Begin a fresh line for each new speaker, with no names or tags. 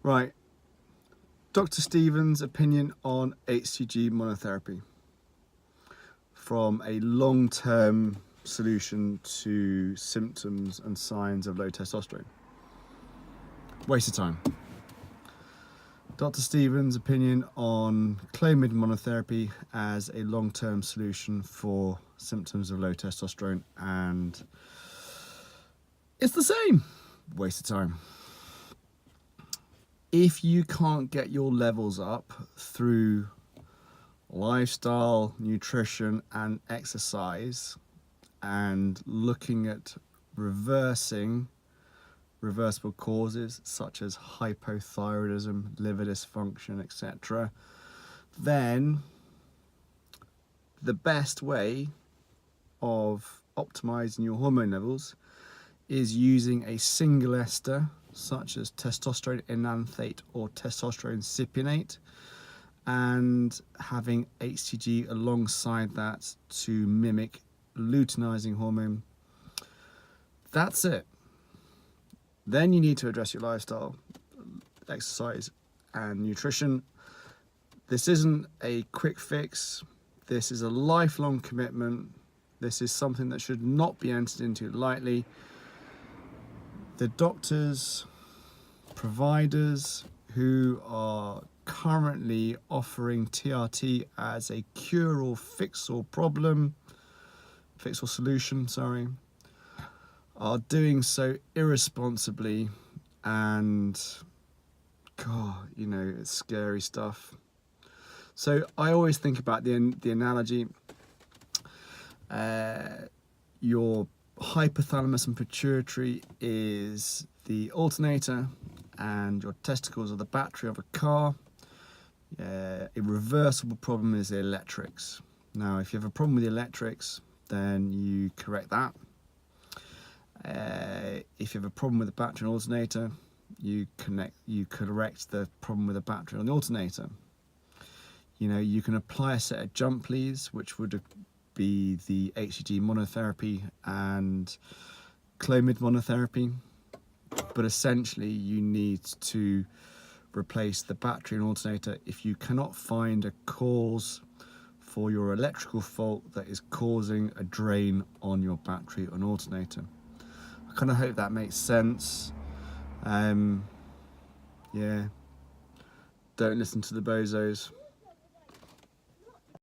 Right, Dr. Stevens' opinion on HCG monotherapy from a long-term solution to symptoms and signs of low testosterone. Waste of time. Dr. Stevens' opinion on Clomid Monotherapy as a long-term solution for symptoms of low testosterone, and it's the same. Waste of time. If you can't get your levels up through lifestyle, nutrition and exercise, and looking at reversible causes such as hypothyroidism, liver dysfunction, etc., then the best way of optimizing your hormone levels is using a single ester such as testosterone enanthate or testosterone cypionate, and having HCG alongside that to mimic luteinizing hormone. That's it. Then you need to address your lifestyle, exercise and nutrition. This isn't a quick fix. This is a lifelong commitment. This is something that should not be entered into lightly. The doctors, providers who are currently offering TRT as a cure-all, fix-all solution, are doing so irresponsibly, and God, you know, it's scary stuff. So I always think about the analogy, your hypothalamus and pituitary is the alternator and your testicles are the battery of a car. A reversible problem is the electrics. Now, if you have a problem with the electrics, then you correct that. If you have a problem with the battery and alternator, you correct the problem with the battery on the alternator. You know, you can apply a set of jump leads, which would be the HCG monotherapy and Clomid monotherapy, but essentially you need to replace the battery and alternator if you cannot find a cause for your electrical fault that is causing a drain on your battery and alternator. I kind of hope that makes sense. Yeah, don't listen to the bozos.